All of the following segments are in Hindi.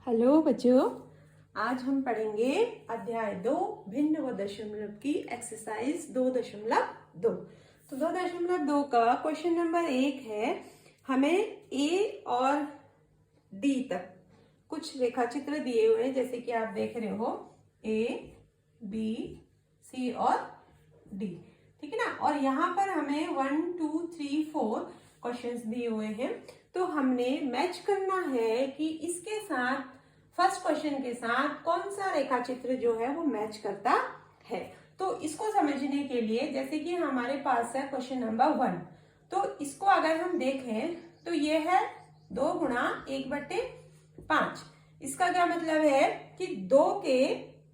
हेलो बच्चों, आज हम पढ़ेंगे अध्याय 2 भिन्न व दशमलव की एक्सरसाइज 2.2। तो 2.2 का क्वेश्चन नंबर 1 है। हमें ए और डी तक कुछ रेखाचित्र दिए हुए हैं, जैसे कि आप देख रहे हो ए, बी, सी और डी। ठीक है ना। और यहाँ पर हमें 1 2 3 4 क्वेश्चंस दिए हुए हैं। तो हमने मैच करना है कि इसके साथ फर्स्ट क्वेश्चन के साथ कौन सा रेखाचित्र जो है वो मैच करता है। तो इसको समझने के लिए जैसे कि हमारे पास है क्वेश्चन नंबर 1, तो इसको अगर हम देखें तो ये है 2 गुणा 1/5। इसका क्या मतलब है कि 2 के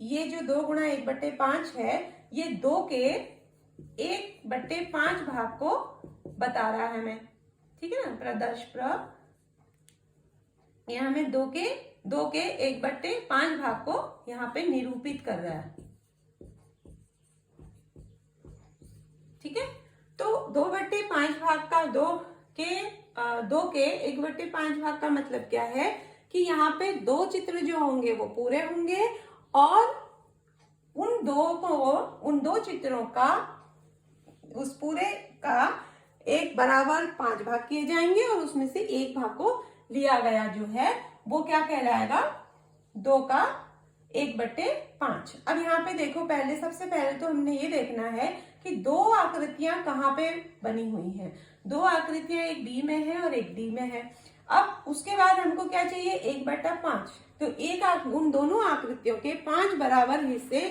ये जो 2 गुणा 1/5 है, ये 2 के 1/5 भाग को बता रहा है हमें। ठीक है ना। यहाँ हमें 2 के 1/5 भाग को यहाँ पे निरूपित कर रहा है। ठीक है। तो 2/5 भाग का 2 के 1/5 भाग का मतलब क्या है कि यहाँ पे 2 चित्र जो होंगे वो पूरे होंगे और उन दो चित्रों का उस पूरे का 1 बराबर 5 भाग किए जाएंगे और उसमें से 1 भाग को लिया गया जो है वो क्या कहलाएगा, 2 का 1/5। अब यहाँ पे देखो, सबसे पहले तो हमने ये देखना है कि 2 आकृतियां कहाँ पे बनी हुई हैं। 2 आकृतियां एक बी में है और एक डी में है। अब उसके बाद हमको क्या चाहिए, 1/5। तो उन दोनों आकृतियों के 5 बराबर हिस्से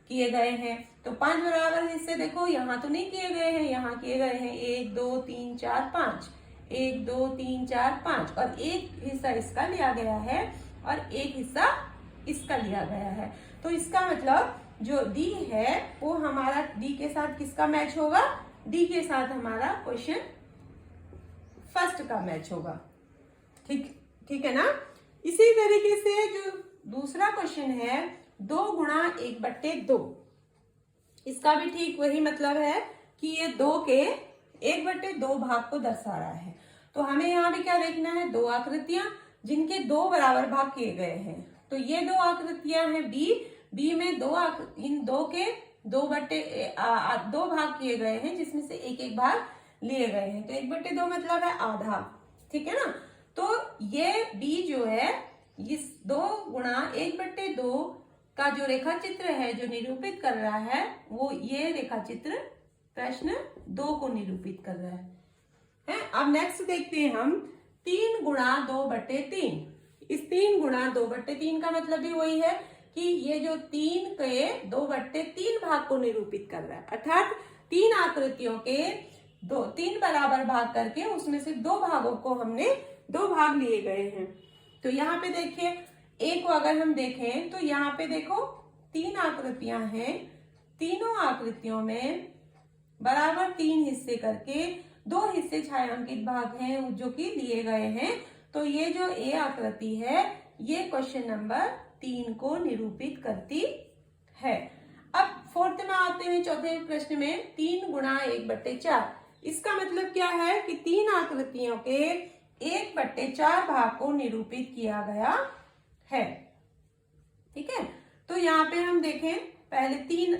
किए गए हैं। तो 5 बराबर हिस्से देखो, यहाँ तो नहीं किए गए हैं, यहाँ किए गए हैं 1 2 3 4 5, 1 2 3 4 5, और एक हिस्सा इसका लिया गया है और एक हिस्सा इसका लिया गया है। तो इसका मतलब जो डी है वो हमारा डी के साथ किसका मैच होगा, डी के साथ हमारा क्वेश्चन फर्स्ट का मैच होगा। ठीक है ना। इसी तरीके से जो दूसरा क्वेश्चन है 2 गुणा 1/2, इसका भी ठीक वही मतलब है कि ये 2 के 1/2 भाग को दर्शा रहा है। तो हमें यहाँ भी क्या देखना है, 2 आकृतियां जिनके 2 बराबर भाग किए गए हैं। तो ये 2 आकृतियां हैं बी में इन 2 के 2 भाग किए गए हैं, जिसमें से एक भाग लिए गए हैं। तो 1/2 मतलब है आधा। ठीक है ना। तो ये बी जो है इस 2 गुणा 1/2 का जो रेखाचित्र है जो निरूपित कर रहा है, वो ये रेखाचित्र प्रश्न 2 को निरूपित कर रहा है। अब नेक्स्ट देखते हैं हम 3 गुणा 2/3। इस 3 गुणा 2/3 का मतलब भी वही है कि ये जो 3 के 2/3 भाग को निरूपित कर रहा है, अर्थात 3 आकृतियों के 3 बराबर भाग करके उसमें से 2 भागों को हमने 2 भाग लिए गए हैं। तो यहाँ पे देखिए, एक को अगर हम देखें तो यहाँ पे देखो 3 आकृतियां हैं, तीनों आकृतियों में बराबर 3 हिस्से करके 2 हिस्से छायांकित भाग हैं जो कि लिए गए हैं। तो ये जो ए आकृति है ये क्वेश्चन नंबर 3 को निरूपित करती है। अब फोर्थ में आते हैं, चौथे प्रश्न में 3 गुणा 1/4। इसका मतलब क्या है कि 3 आकृतियों के 1/4 भाग को निरूपित किया गया है। ठीक है। तो यहाँ पे हम देखें, पहले 3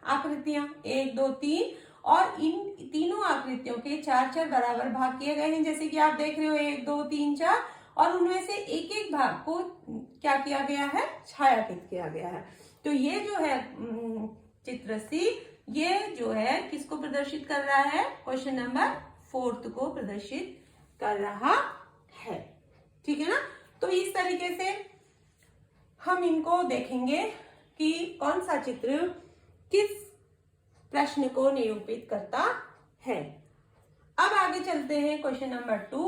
आकृतियां 1 2 3, और इन तीनों आकृतियों के 4 बराबर भाग किए गए हैं, जैसे कि आप देख रहे हो 1 2 3 4, और उनमें से एक भाग को क्या किया गया है, छायांकित किया गया है। तो ये जो है चित्र सी, ये जो है किसको प्रदर्शित कर रहा है, क्वेश्चन नंबर 4 को प्रदर्शित कर रहा है। ठीक है ना। तो इस तरीके से हम इनको देखेंगे कि कौन सा चित्र किस प्रश्न को निरूपित करता है। अब आगे चलते हैं क्वेश्चन नंबर 2।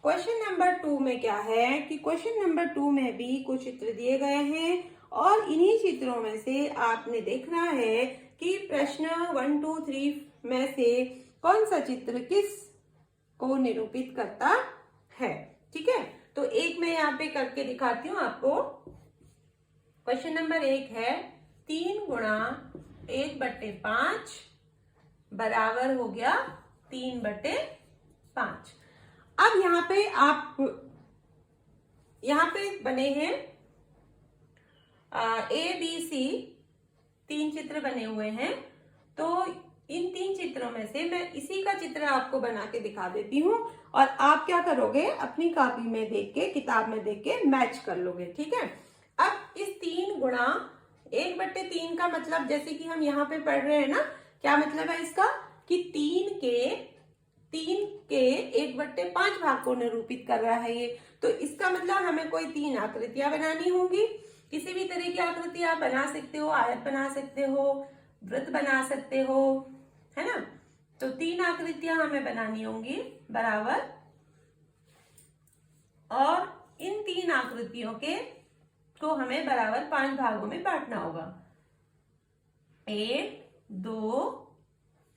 क्वेश्चन नंबर 2 में क्या है कि क्वेश्चन नंबर 2 में भी कुछ चित्र दिए गए हैं और इन्हीं चित्रों में से आपने देखना है कि प्रश्न 1 2 3 में से कौन सा चित्र किस को निरूपित करता है। ठीक है। तो एक मैं यहाँ पे करके दिखाती हूँ आपको। क्वेश्चन नंबर 1 है 3 गुणा 1/5 बराबर हो गया 3/5। अब यहाँ पे आप यहाँ पे बने हैं ABC 3 चित्र बने हुए हैं। तो इन 3 चित्रों में से मैं इसी का चित्र आपको बना के दिखा देती हूँ और आप क्या करोगे, अपनी कॉपी में देख के, किताब में देख के मैच कर लोगे। ठीक है। अब इस 3 गुणा 1/3 का मतलब, जैसे कि हम यहाँ पे पढ़ रहे हैं ना, क्या मतलब है इसका कि 3 के 1/5 भाग को निरूपित कर रहा है ये। तो इसका मतलब हमें कोई 3 आकृतियां बनानी होंगी। किसी भी तरह की आकृति आप बना सकते हो, आयत बना सकते हो, वृत्त बना सकते हो, है ना। तो 3 आकृतियां हमें बनानी होंगी बराबर, और इन 3 आकृतियों को हमें बराबर 5 भागों में बांटना होगा। 1, 2,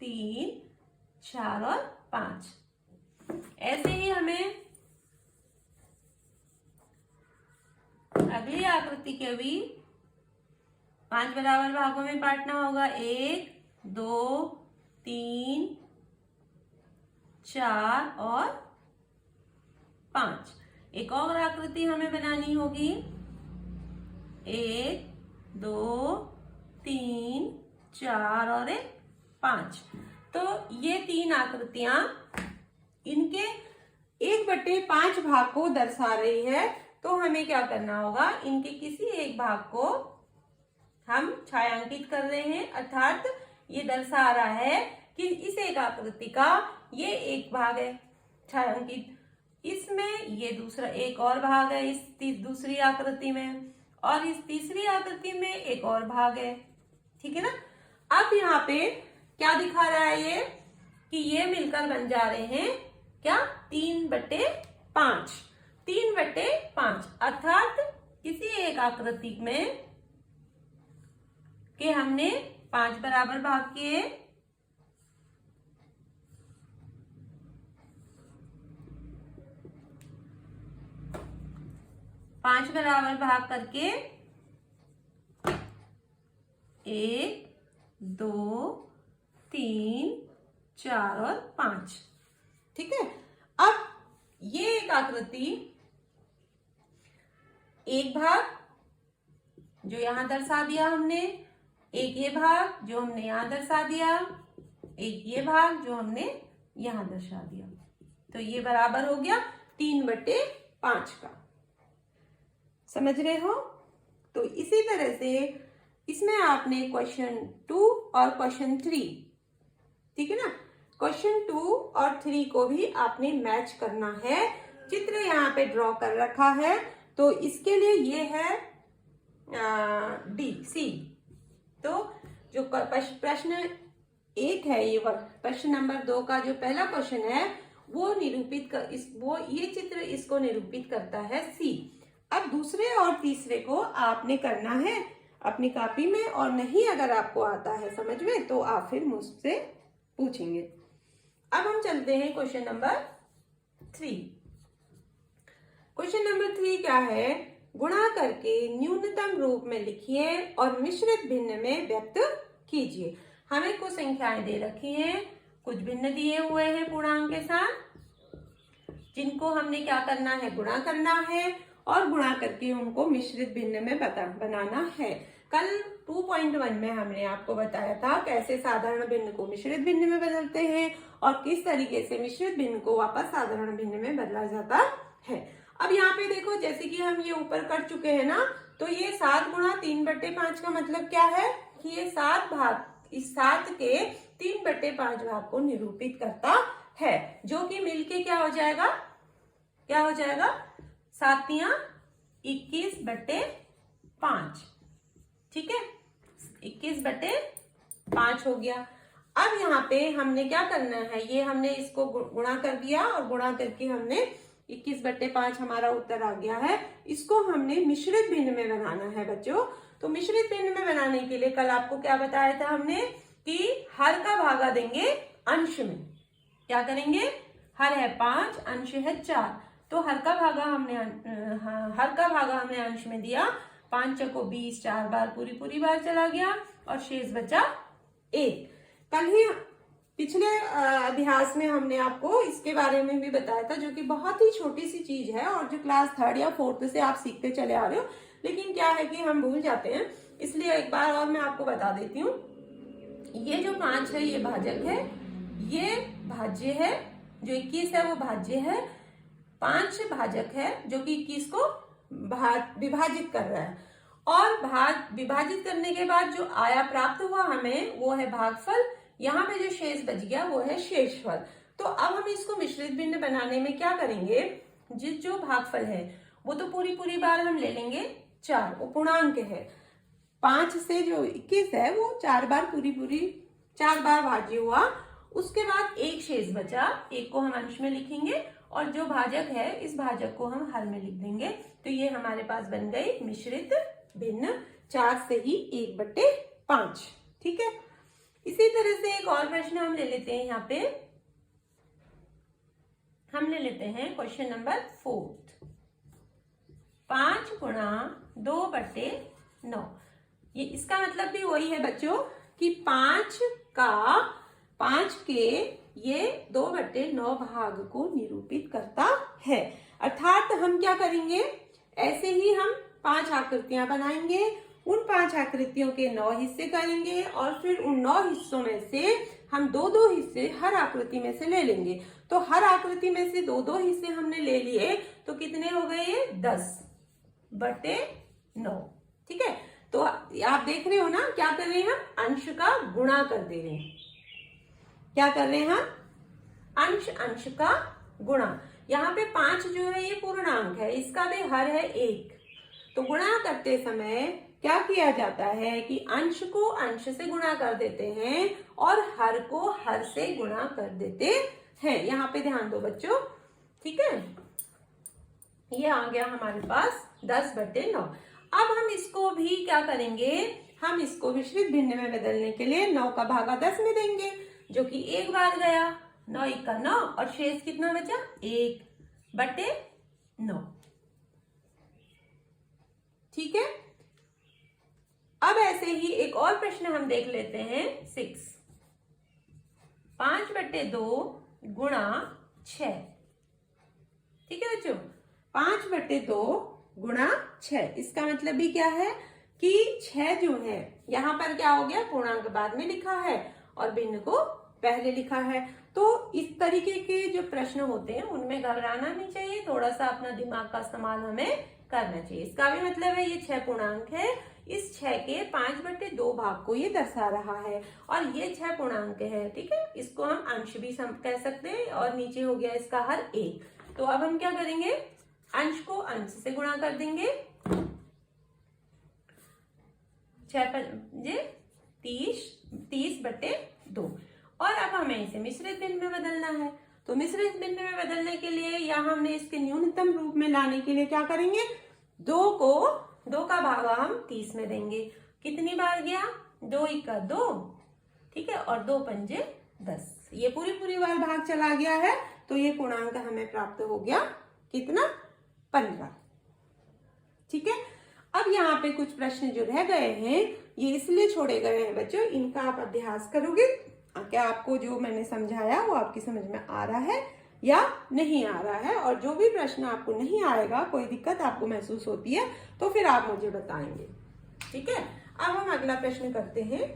3, 4 और 5। ऐसे ही हमें अगली आकृति के भी 5 बराबर भागों में बांटना होगा। 1, 2, 3, 4 और 5। एक और आकृति हमें बनानी होगी। 1, 2, 3, 4 और 5। तो ये 3 आकृतियां इनके 1/5 भाग को दर्शा रही है। तो हमें क्या करना होगा, इनके किसी एक भाग को हम छायांकित कर रहे हैं, अर्थात ये दर्शा रहा है कि इस एक आकृति का ये एक भाग है छायांकित, इसमें ये दूसरा एक और भाग है इस दूसरी आकृति में, और इस तीसरी आकृति में एक और भाग है। ठीक है ना। अब यहाँ पे क्या दिखा रहा है ये कि ये मिलकर बन जा रहे हैं क्या, 3/5। 3/5 अर्थात किसी एक आकृति में के हमने 5 बराबर भाग किए, पांच बराबर भाग करके 1, 2, 3, 4 और 5। ठीक है। अब ये एक आकृति, एक भाग जो यहां दर्शा दिया हमने, एक ये भाग जो हमने यहां दर्शा दिया, एक ये भाग जो हमने यहां दर्शा दिया। तो ये बराबर हो गया 3/5 का। समझ रहे हो। तो इसी तरह से इसमें आपने क्वेश्चन 2 और क्वेश्चन 3, ठीक है ना, क्वेश्चन 2 और 3 को भी आपने मैच करना है। चित्र यहाँ पे ड्रॉ कर रखा है। तो इसके लिए ये है सी। तो जो प्रश्न 1 है, ये प्रश्न नंबर 2 का जो पहला क्वेश्चन है वो निरूपित कर ये चित्र इसको निरूपित करता है सी। अब दूसरे और तीसरे को आपने करना है अपनी कॉपी में, और नहीं अगर आपको आता है समझ में तो आप फिर मुझसे पूछेंगे। अब हम चलते हैं क्वेश्चन नंबर 3। क्वेश्चन नंबर 3 क्या है, गुणा करके न्यूनतम रूप में लिखिए और मिश्रित भिन्न में व्यक्त कीजिए। हमें कुछ संख्याएं दे रखी हैं, कुछ भिन्न दिए हुए हैं पूर्णांक के साथ, जिनको हमने क्या करना है, गुणा करना है, और गुणा करके उनको मिश्रित भिन्न में बनाना है। कल 2.1 में हमने आपको बताया था कैसे साधारण भिन्न को मिश्रित भिन्न में बदलते हैं और किस तरीके से मिश्रित भिन्न को वापस साधारण भिन्न में बदला जाता है। अब यहाँ पे देखो, जैसे कि हम ये ऊपर कर चुके हैं ना, तो ये 7 गुणा 3/5 का मतलब क्या है कि ये 7 भाग, इस 7 के 3/5 भाग को निरूपित करता है, जो कि मिलके क्या हो जाएगा, 7 × 21/5। ठीक है, 21/5 हो गया। अब यहाँ पे हमने क्या करना है, ये हमने इसको गुणा कर दिया और गुणा करके हमने 21/5 हमारा उत्तर आ गया है। इसको हमने मिश्रित भिन्न में बनाना है बच्चों। तो मिश्रित भिन्न में बनाने के लिए कल आपको क्या बताया था हमने कि हर का भागा देंगे अंश में। क्या करेंगे, हर है 5, अंश है 4, तो हर का भागा हमने अंश में दिया। 5 × 20, 4 बार पूरी बार चला गया और शेष बचा 1। कल ही पिछले अभ्यास में हमने आपको इसके बारे में भी बताया था, जो कि बहुत ही छोटी सी चीज है और जो क्लास 3rd या 4th से आप सीखते चले आ रहे हो, लेकिन क्या है कि हम भूल जाते हैं, इसलिए एक बार और मैं आपको बता देती हूँ। ये जो 5 है ये भाजक है, ये भाज्य है, जो 21 है वो भाज्य है, 5 भाजक है जो कि 21 को विभाजित कर रहा है, और विभाजित करने के बाद जो आया प्राप्त हुआ हमें वो है भागफल। यहाँ पे जो शेष बच गया वो है शेषफल। तो अब हम इसको मिश्रित भिन्न बनाने में क्या करेंगे, जो भागफल है वो तो पूरी बार हम ले लेंगे 4, वो पूर्णांक है। 5 से जो 21 है वो 4 बार पूरी 4 बार भाज्य हुआ। उसके बाद एक शेष बचा, एक को हम अंश में लिखेंगे और जो भाजक है इस भाजक को हम हल में लिख देंगे। तो ये हमारे पास बन गई मिश्रित भिन्न 4 से ही 1/5। ठीक है, इसी तरह से एक और प्रश्न हम ले लेते हैं। यहाँ पे हम ले लेते हैं क्वेश्चन नंबर 4, 5 गुणा 2/9। ये इसका मतलब भी वही है बच्चों कि 5 के ये 2/9 भाग को निरूपित करता है। अर्थात हम क्या करेंगे, ऐसे ही हम 5 आकृतियां बनाएंगे, उन 5 आकृतियों के 9 हिस्से करेंगे और फिर उन 9 हिस्सों में से हम 2-2 हिस्से हर आकृति में से ले लेंगे। तो हर आकृति में से 2-2 हिस्से हमने ले लिए तो कितने हो गए, 10/9। ठीक है, तो आप देख रहे हो ना, क्या कर रहे हैं हम, अंश का गुणा कर दे रहे हैं। क्या कर रहे हैं हम, अंश का गुणा। यहाँ पे 5 जो है ये पूर्णांक है, इसका भी हर है 1। तो गुणा करते समय क्या किया जाता है कि अंश को अंश से गुणा कर देते हैं और हर को हर से गुणा कर देते हैं। यहाँ पे ध्यान दो बच्चों। ठीक है, ये आ गया हमारे पास 10/9। अब हम इसको भी क्या करेंगे, हम इसको मिश्रित भिन्न में बदलने के लिए 9 का भागा 10 में देंगे, जो कि 1 बार गया, 9 × 9 और शेष कितना बचा, 1/9। ठीक है, अब ऐसे ही एक और प्रश्न हम देख लेते हैं 6, 5/2 गुणा 6। ठीक है बच्चों, 5/2 गुणा 6। इसका मतलब भी क्या है कि 6 जो है यहाँ पर क्या हो गया, पूर्णांक बाद में लिखा है और भिन्न को पहले लिखा है। तो इस तरीके के जो प्रश्न होते हैं उनमें घबराना नहीं चाहिए, थोड़ा सा अपना दिमाग का इस्तेमाल हमें करना चाहिए। इसका भी मतलब है ये 6 पूर्णांक है, इस 6 के 5/2 भाग को ये दर्शा रहा है और ये 6 पूर्णांक है। ठीक है, इसको हम अंश भी कह सकते हैं और नीचे हो गया इसका हर 1। तो अब हम क्या करेंगे, अंश को अंश से गुणा कर देंगे, 30/2। और अब हमें इसे मिश्रित भिन्न में बदलना है। तो मिश्रित भिन्न में बदलने के लिए या हमने इसके न्यूनतम रूप में लाने के लिए क्या करेंगे, 2 का भागा हम 30 में देंगे। कितनी बार गया, 2 × 2। ठीक है, और 2 × 5 10। ये पूरी बार भाग चला गया है, तो ये पूर्णांक हमें प्राप्त हो गया कितना, 15। ठीक है, अब यहाँ पे कुछ प्रश्न जो रह गए हैं ये इसलिए छोड़े गए हैं बच्चों, इनका आप अभ्यास करोगे। क्या आपको जो मैंने समझाया वो आपकी समझ में आ रहा है या नहीं आ रहा है, और जो भी प्रश्न आपको नहीं आएगा, कोई दिक्कत आपको महसूस होती है तो फिर आप मुझे बताएंगे। ठीक है, अब हम अगला प्रश्न करते हैं,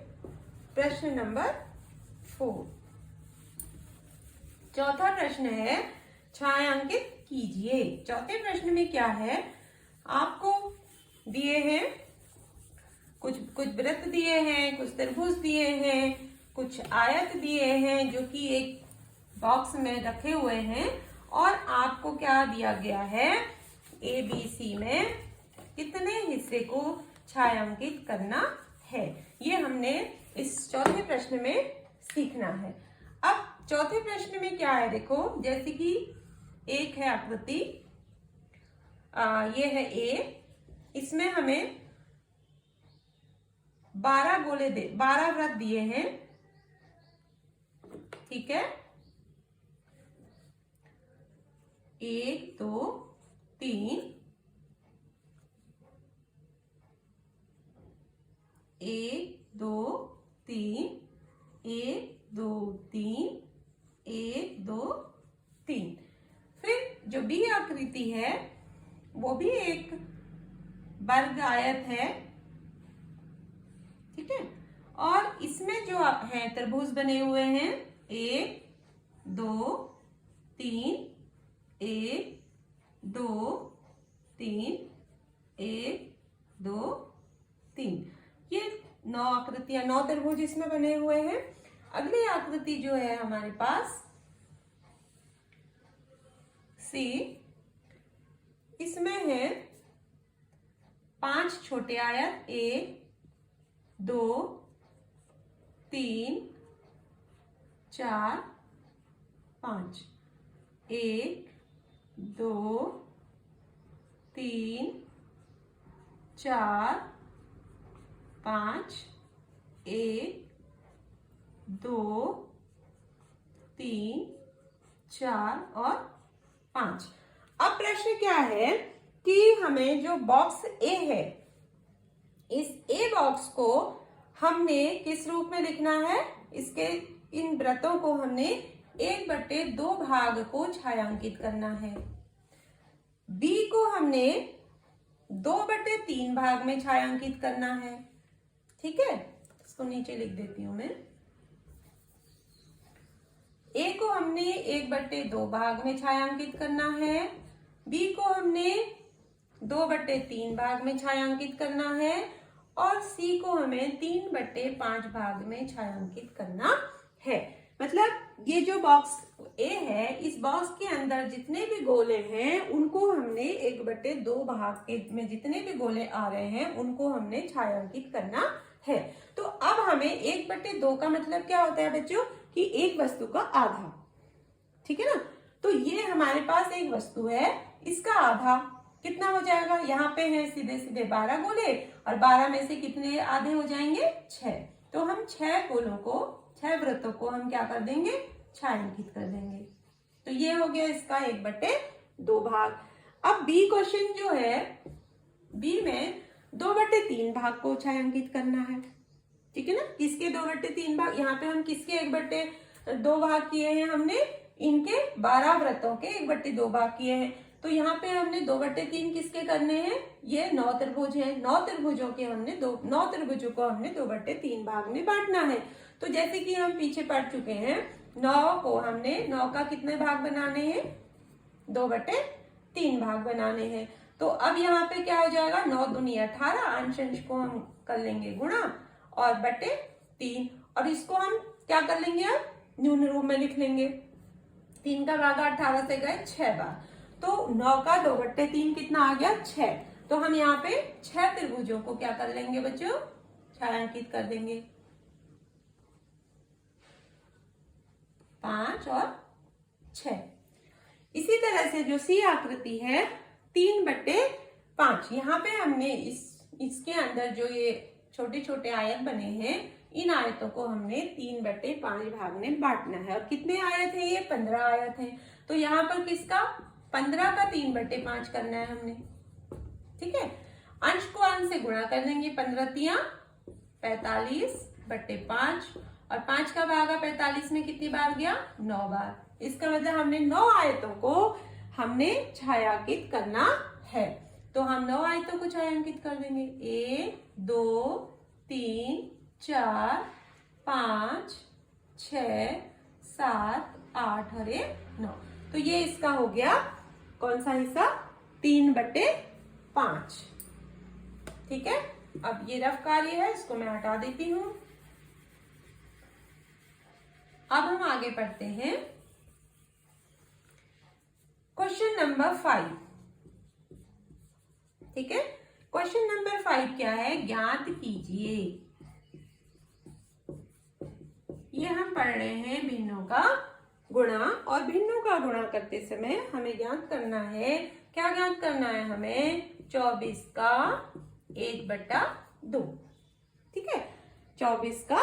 प्रश्न नंबर 4। चौथा प्रश्न है, छायांकित कीजिए। चौथे प्रश्न में क्या है, आपको दिए हैं कुछ वृत्त दिए हैं, कुछ त्रिभुज दिए हैं, कुछ आयत दिए हैं जो कि एक बॉक्स में रखे हुए हैं, और आपको क्या दिया गया है, ABC में कितने हिस्से को छायांकित करना है। ये हमने इस चौथे प्रश्न में सीखना है। अब चौथे प्रश्न में क्या है, देखो, जैसे कि एक है आकृति, ये है A, इसमें हमें 12 वृत्त दिए हैं। ठीक है, 1 2 3, 1 2 3, 1 2 3, 1 2 3। फिर जो बी आकृति है वो भी एक वर्ग आयत है, ठीक है। और इसमें जो है त्रिभुज बने हुए हैं 1 2 3, 1 2 3, 1 2 3। ये 9 आकृतियां, 9 त्रिभुज इसमें बने हुए हैं। अगली आकृति जो है हमारे पास सी, इसमें है 5 छोटे आयत 1 2 3 4 5, 1 2 3 4 5, 1 2 3 4 और 5। अब प्रश्न क्या है कि हमें जो बॉक्स ए है, इस ए बॉक्स को हमने किस रूप में लिखना है? इसके इन वृत्तों को हमने 1/2 भाग को छायांकित करना है। बी को हमने 2/3 भाग में छायांकित करना है, ठीक है। इसको नीचे लिख देती हूं मैं। ए को हमने 1/2 भाग में छायांकित करना है, बी को हमने 2/3 भाग में छायांकित करना है और सी को हमें 3/5 भाग में छायांकित करना है। मतलब ये जो बॉक्स ए है, इस बॉक्स के अंदर जितने भी गोले हैं उनको हमने 1/2 भाग के में जितने भी गोले आ रहे हैं उनको हमने छायांकित करना है। तो अब हमें 1/2 का मतलब क्या होता है बच्चों? कि एक वस्तु का आधा, ठीक है ना। तो ये हमारे पास एक वस्तु है, इसका आधा कितना हो जाएगा? यहाँ पे है सीधे सीधे 12 गोले और 12 में से कितने आधे हो जाएंगे? 6। तो हम 6 गोलों को, 6 वृत्तों को हम क्या कर देंगे? छायांकित कर देंगे। तो ये हो गया इसका 1/2 भाग। अब बी क्वेश्चन जो है, बी में 2/3 भाग को छायांकित करना है, ठीक है ना। किसके 2/3 भाग? यहाँ पे हम किसके 1/2 भाग किए हैं? हमने इनके 12 वृत्तों के 1/2 भाग किए हैं। तो यहाँ पे हमने 2/3 किसके करने हैं? ये 9 त्रिभुज है, 9 त्रिभुजों के हमने 9 त्रिभुजों को हमने 2/3 भाग में बांटना है। तो जैसे कि हम पीछे पढ़ चुके हैं, 9 को हमने 9 का कितने भाग बनाने हैं? 2/3 भाग बनाने हैं। तो अब यहाँ पे क्या हो जाएगा? 9 दूनी 18, अंश अंश को हम कर लेंगे गुणा और बटे 3, और इसको हम क्या कर लेंगे? अब न्यून रूप में लिख लेंगे। 3 का भागा 18 से गए 6 बार, तो 9 का 2/3 कितना आ गया? 6। तो हम यहाँ पे 6 त्रिभुजों को क्या कर लेंगे बच्चों? छायांकित कर देंगे, 5 और 6। इसी तरह से जो सी आकृति है 3/5, यहाँ पे हमने इसके अंदर जो ये छोटे छोटे आयत बने हैं, इन आयतों को हमने 3/5 भाग में बांटना है। और कितने आयत है? ये 15 आयत है। तो यहाँ पर किसका? 15 का 3/5 करना है हमने, ठीक है। अंश को अंश से गुणा कर देंगे, 15 45/5 और 5 का भागा 45 में कितनी बार गया? 9 बार। इसका मतलब हमने 9 आयतों को हमने छायांकित करना है। तो हम 9 आयतों को छायांकित कर देंगे, 1 2 3 4 5 6 7 8 और 9। तो ये इसका हो गया कौन सा हिस्सा? 3/5, ठीक है। अब ये रफ कार्य है, इसको मैं हटा देती हूं। अब हम आगे पढ़ते हैं क्वेश्चन नंबर 5, ठीक है। क्वेश्चन नंबर 5 क्या है? ज्ञात कीजिए। ये हम पढ़ रहे हैं भिन्नों का गुणा, और भिन्नों का गुणा करते समय हमें ज्ञात करना है, क्या ज्ञात करना है हमें? 24 का 1/2, ठीक है। 24 का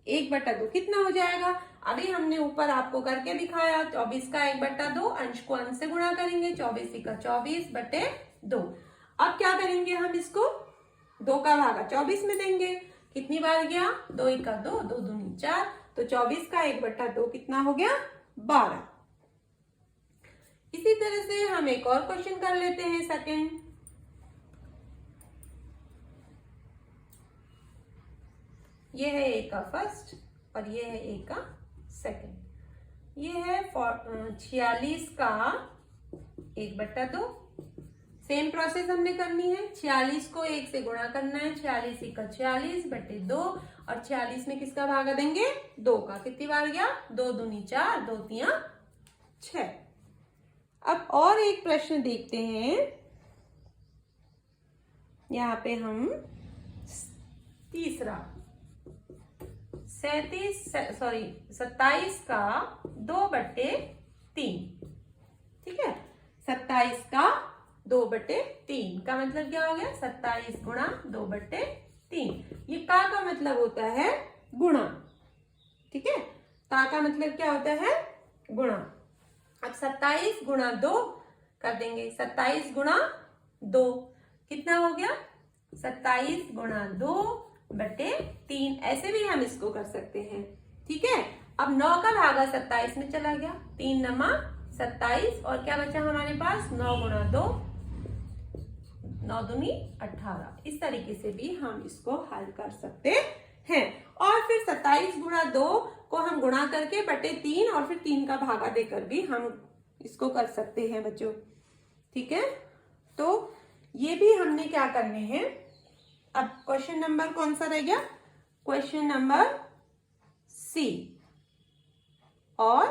1/2 कितना हो जाएगा? अभी हमने ऊपर आपको करके दिखाया, 24 का 1/2, अंश को अंश से गुणा करेंगे, 24 का 24/2। अब क्या करेंगे? हम इसको 2 का भागा 24 में देंगे, कितनी बार गया? 2 का 2, 2 दूनी 4, तो 24 का 1/2 कितना हो गया? 12। इसी तरह से हम एक और क्वेश्चन कर लेते हैं सेकंड। ये है ए का फर्स्ट और ये है ए का सेकंड। ये है 46 का 1/2। सेम प्रोसेस हमने करनी है। 46 को 1 से गुणा करना है। 46 का 46/2 और 46 में किसका भागा देंगे? 2 का। कितनी बार गया? 2 दूनी 4, 2 तिया 6। अब और एक प्रश्न देखते हैं। यहाँ पे हम तीसरा 27 का 2/3। ठीक है, 27 का 2/3 का मतलब क्या हो गया? 27 गुणा 2/3। ये का मतलब होता है गुणा। ठीक है, का मतलब क्या होता है? गुणा। अब 27 गुणा 2 कर देंगे। 27 गुणा 2 कितना हो गया? 27 गुणा 2/3। ऐसे भी हम इसको कर सकते हैं। ठीक है, अब 9 का भागा 27 में चला गया। 3 नमा 27 और क्या बचा हमारे पास? 9 गुणा 2, 9 दूनी 18। इस तरीके से भी हम इसको हल कर सकते हैं। और फिर 27 गुणा 2 को हम गुणा करके /3 और फिर 3 का भागा देकर भी हम इसको कर सकते हैं बच्चों। ठीक है, तो ये भी हमने क्या करने हैं। अब क्वेश्चन नंबर कौन सा रह गया? क्वेश्चन नंबर सी और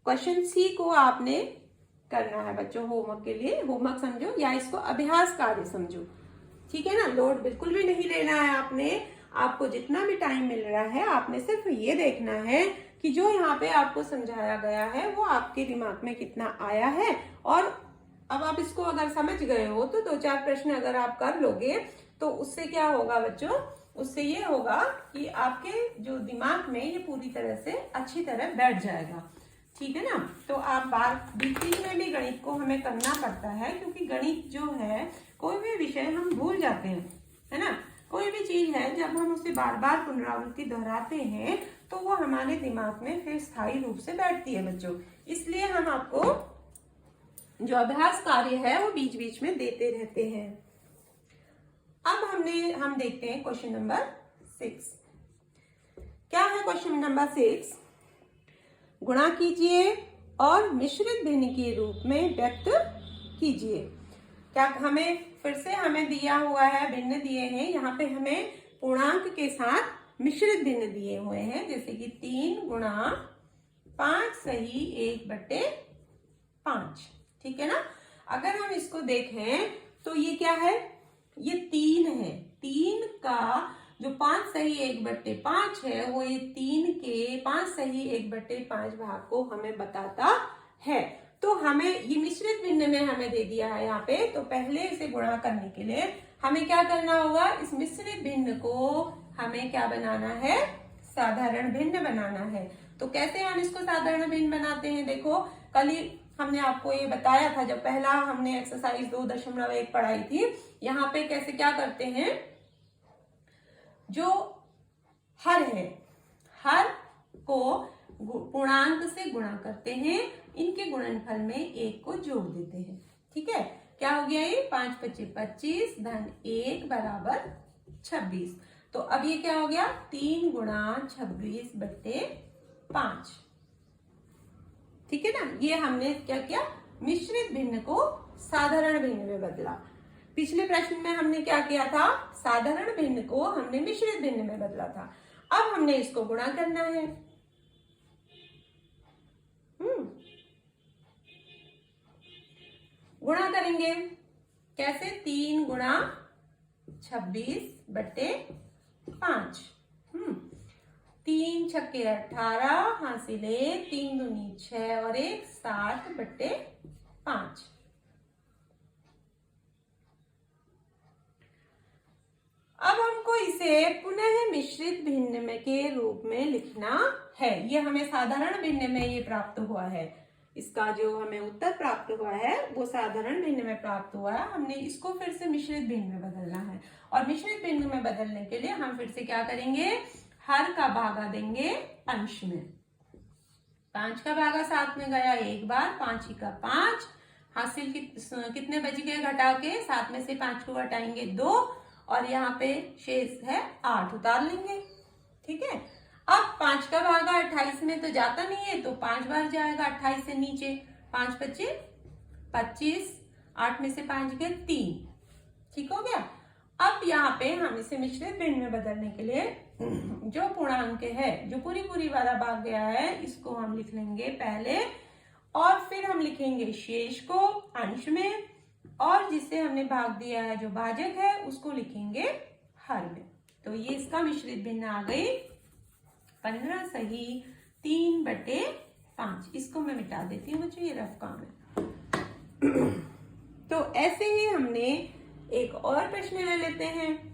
क्वेश्चन सी को आपने करना है बच्चों होमवर्क के लिए। होमवर्क समझो या इसको अभ्यास कार्य समझो। ठीक है ना, लोड बिल्कुल भी नहीं लेना है आपने। आपको जितना भी टाइम मिल रहा है आपने सिर्फ ये देखना है कि जो यहाँ पे आपको समझाया गया है वो आपके दिमाग में कितना आया है। और अब आप इसको अगर समझ गए हो तो 2-4 प्रश्न अगर आप कर लोगे तो उससे क्या होगा बच्चों? उससे ये होगा कि आपके जो दिमाग में ये पूरी तरह से अच्छी तरह बैठ जाएगा। ठीक है ना, तो आप बीच में भी गणित को हमें करना पड़ता है, क्योंकि गणित जो है कोई भी विषय हम भूल जाते हैं, है ना। कोई भी चीज है जब हम उसे बार बार पुनरावृत्ति दोहराते हैं तो वो हमारे दिमाग में फिर स्थायी रूप से बैठती है बच्चों। इसलिए हम आपको जो अभ्यास कार्य है वो बीच बीच में देते रहते हैं। अब हम देखते हैं क्वेश्चन नंबर 6। क्या है क्वेश्चन नंबर 6? गुणा कीजिए और मिश्रित भिन्न के रूप में व्यक्त कीजिए। क्या हमें फिर से हमें दिया हुआ है, भिन्न दिए हैं। यहाँ पे हमें पूर्णांक के साथ मिश्रित भिन्न दिए हुए हैं, जैसे कि 3 गुणा 5 सही 1/5। ठीक है ना। अगर हम इसको देखें तो ये क्या है? ये 3 है। 3 का जो 5 सही 1/5 है वो ये 3 के 5 सही 1/5 भाग को हमें बताता है। तो हमें ये मिश्रित भिन्न में हमें दे दिया है यहाँ पे। तो पहले इसे गुणा करने के लिए हमें क्या करना होगा? इस मिश्रित भिन्न को हमें क्या बनाना है? साधारण भिन्न बनाना है। तो कैसे हम इसको साधारण भिन्न बनाते हैं? देखो, कल ही हमने आपको ये बताया था जब पहला हमने एक्सरसाइज 2.1 पढ़ाई थी। यहाँ पे कैसे क्या करते हैं, जो हर है, हर को पूर्णांक से गुणा करते हैं, इनके गुणनफल में 1 को जोड़ देते हैं। ठीक है, क्या हो गया ये? 5 × 25 धन 1 बराबर 26। तो अब ये क्या हो गया? 3 गुणा 26/5। ठीक है ना। ये हमने क्या किया? मिश्रित भिन्न को साधारण भिन्न में बदला। पिछले प्रश्न में हमने क्या किया था? साधारण भिन्न को हमने मिश्रित भिन्न में बदला था। अब हमने इसको गुणा करना है। गुणा करेंगे कैसे? 3 गुणा 26/5। 3 छक्के 18 हासिले 3 दूनी 6 और 1 7/5। अब हमको इसे पुनः मिश्रित भिन्न में के रूप में लिखना है। ये हमें साधारण भिन्न में ये प्राप्त हुआ है। इसका जो हमें उत्तर प्राप्त हुआ है वो साधारण भिन्न में प्राप्त हुआ है। हमने इसको फिर से मिश्रित भिन्न में बदलना है, और मिश्रित भिन्न में बदलने के लिए हम फिर से क्या करेंगे, हर का भागा देंगे अंश में। 5 का भागा 7 में गया एक बार, 5 ही का 5, हासिल कितने बच गए घटा के, 7 में से 5 को घटाएंगे 2, और यहाँ पे शेष है 8, उतार लेंगे। ठीक है, अब 5 का भागा 28 में तो जाता नहीं है, तो 5 बार जाएगा 28 से नीचे, 5 25 25, 8 में से 5 गए 3। ठीक हो गया। अब यहाँ पे हम इसे मिश्रित भिन्न में बदलने के लिए जो पूर्णांक है, जो पूरी वाला भाग गया है, इसको हम लिख लेंगे पहले, और फिर हम लिखेंगे शेष को अंश में, और जिससे हमने भाग दिया है जो भाजक है उसको लिखेंगे हर में। तो ये इसका मिश्रित भिन्न आ गई 15 सही 3/5। इसको मैं मिटा देती हूँ बच्चों, ये रफ काम है। तो ऐसे ही हमने एक और प्रश्न ले लेते हैं,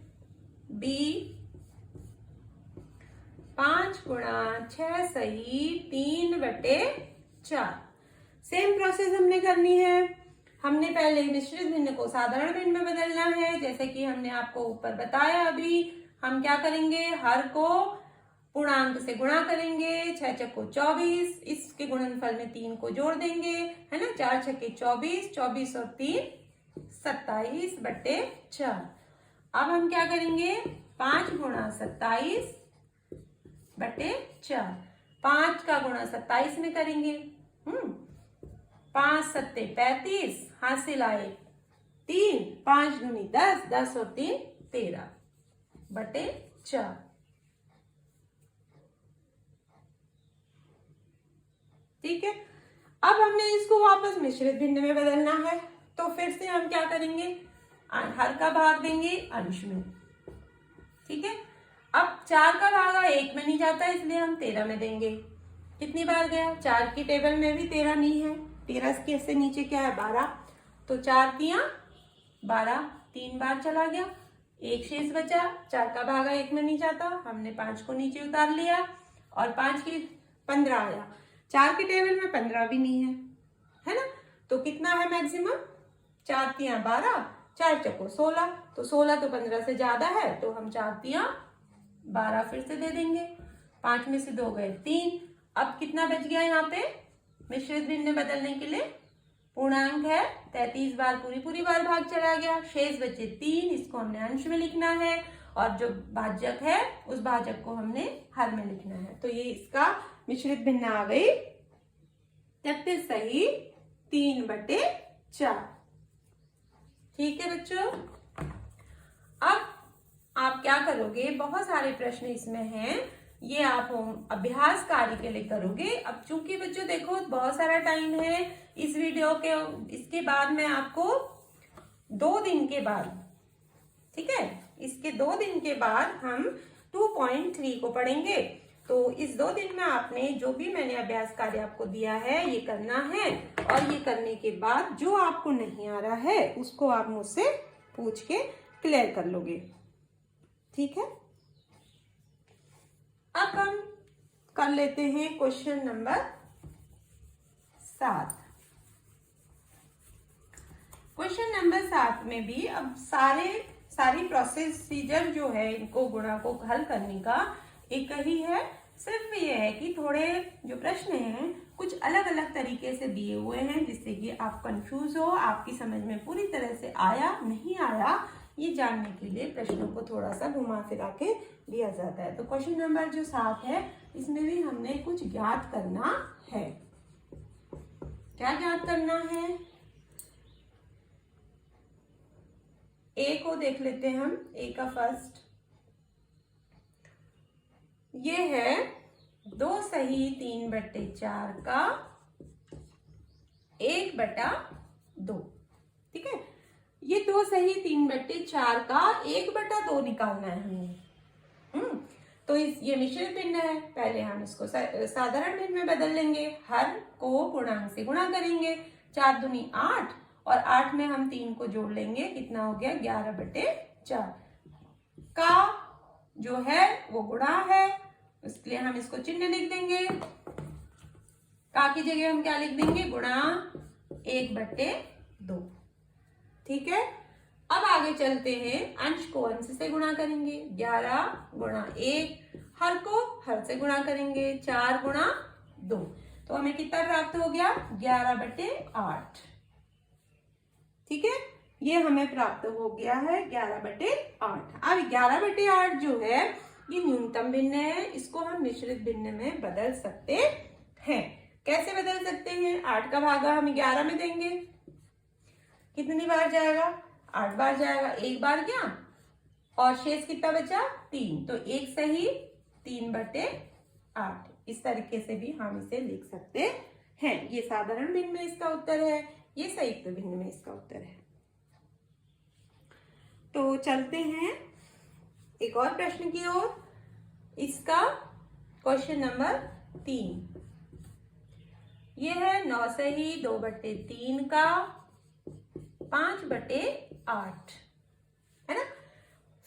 B 5 × 6 सही 3/4। सेम प्रोसेस हमने करनी है। हमने पहले मिश्रित भिन्न को साधारण भिन्न में बदलना है, जैसे कि हमने आपको ऊपर बताया। अभी हम क्या करेंगे, हर को पूर्णांक से गुणा करेंगे, 6 चक्को 24, इसके गुणनफल में 3 को जोड़ देंगे, है ना, 4 छक्के 24, 24 और 3 27/4। अब हम क्या करेंगे, 5 × 27/4, 5 का गुणा 27 में करेंगे, 5 7 35, हासिल आए 3, 5 दूनी 10, 10 और 3 13/4। ठीक है, अब हमने इसको वापस मिश्रित भिन्न में बदलना है, तो फिर से हम क्या करेंगे, हर का भाग देंगे अंश में। ठीक है, अब 4 का भागा 1 में नहीं जाता, इसलिए हम 13 में देंगे। कितनी बार गया, 4 की टेबल में भी 13 नहीं है, 13 के से नीचे क्या है 12, तो 4 तियां 12, 3 बार चला गया, एक शेष बचा। 4 का भागा 1 में नहीं जाता, हमने 5 को नीचे उतार लिया, और 5 की 15 आया, 4 की टेबल में 15 भी नहीं है ना, तो कितना है मैक्सिमम, 4 तियां 12, 4 चक्को 16, तो 16 तो 15 से ज्यादा है, तो हम 4 तियां 12 फिर से दे देंगे। 5 में से 2 गए 3, अब कितना बच गया यहाँ पे, मिश्रित भिन्न में बदलने के लिए पूर्णांक है 33 बार पूरी बार भाग चला गया, शेष बचे 3, इसको हमने अंश में लिखना है, और जो भाजक है उस भाजक को हमने हर में लिखना है। तो ये इसका मिश्रित भिन्न आ गई 33 सही 3/4। ठीक है बच्चों, अब आप क्या करोगे, बहुत सारे प्रश्न इसमें हैं, ये आप अभ्यास कार्य के लिए करोगे। अब चूंकि बच्चों देखो बहुत सारा टाइम है इस वीडियो के, इसके बाद में आपको 2 दिन के बाद, ठीक है, इसके 2 दिन के बाद हम 2.3 को पढ़ेंगे। तो इस 2 दिन में आपने जो भी मैंने अभ्यास कार्य आपको दिया है ये करना है, और ये करने के बाद जो आपको नहीं आ रहा है उसको आप मुझसे पूछ के क्लियर कर लोगे। ठीक है, अब हम कर लेते हैं क्वेश्चन नंबर 7। क्वेश्चन नंबर 7 में भी अब सारी प्रोसीजर जो है इनको गुणा को हल करने का एक ही है, सिर्फ ये है कि थोड़े जो प्रश्न हैं कुछ अलग अलग तरीके से दिए हुए हैं, जिससे कि आप कंफ्यूज हो, आपकी समझ में पूरी तरह से आया नहीं आया ये जानने के लिए प्रश्नों को थोड़ा सा घुमा फिरा के दिया जाता है। तो क्वेश्चन नंबर जो 7 है इसमें भी हमने कुछ ज्ञात करना है। क्या ज्ञात करना है, ए को देख लेते हैं हम। ए का फर्स्ट ये है 2 सही 3/4 का 1/2। ठीक है, ये 2 सही 3/4 का 1/2 निकालना है हमें। तो ये मिश्रित भिन्न है, पहले हम इसको साधारण भिन्न में बदल लेंगे, हर को पूर्णांक से गुणा करेंगे, 4 दूनी 8, और 8 में हम 3 को जोड़ लेंगे, कितना हो गया 11/4 का जो है वो गुणा है, इसलिए हम इसको चिन्ह लिख देंगे। का की जगह हम क्या लिख देंगे, गुणा 1/2। ठीक है, अब आगे चलते हैं, अंश को अंश से गुणा करेंगे, 11 गुणा 1, हर को हर से गुणा करेंगे, 4 गुणा 2। तो हमें कितना प्राप्त हो गया, 11/8। ठीक है, ये हमें प्राप्त हो गया है 11/8। अब 11/8 जो है ये न्यूनतम भिन्न है, इसको हम मिश्रित भिन्न में बदल सकते हैं। कैसे बदल सकते हैं, 8 का भागा हम 11 में देंगे, कितनी बार जाएगा, 8 बार जाएगा, एक बार क्या, और शेष कितना बचा, 3। तो 1 सही 3/8। इस तरीके से भी हम इसे लिख सकते हैं। ये साधारण भिन्न में इसका उत्तर है, ये संयुक्त भिन्न में इसका उत्तर है। तो चलते हैं एक और प्रश्न की ओर। इसका क्वेश्चन नंबर 3 ये है 9 सही 2/3 का 5/8 है ना।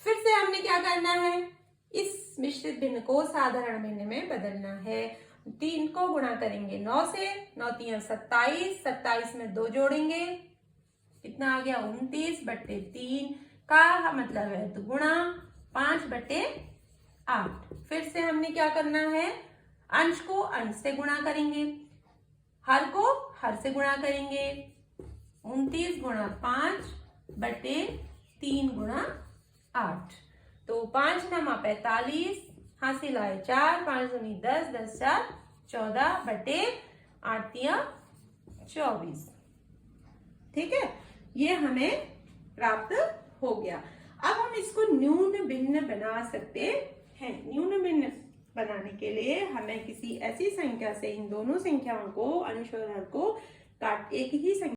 फिर से हमने क्या करना है, इस मिश्रित भिन्न को साधारण भिन्न में बदलना है। 3 को गुणा करेंगे 9 से, 9 3 27, 27 में 2 जोड़ेंगे, कितना आ गया, 29/3 का मतलब है तो गुणा 5/8। फिर से हमने क्या करना है, अंश को अंश से गुणा करेंगे, हर को हर से गुणा करेंगे, 29 गुणा 5/3 गुणा 8। तो 5 नमा 45, हासिल आए 4, 5 दूनी 10, 10 4 14/8 24। ठीक है, ये हमें प्राप्त हो गया। अब हम इसको न्यून भिन्न बना सकते हैं। न्यून भिन्न बनाने के लिए हमें किसी ऐसी संख्या से इन दोनों संख्याओं को, अंश और हर को काट एक ही संख्या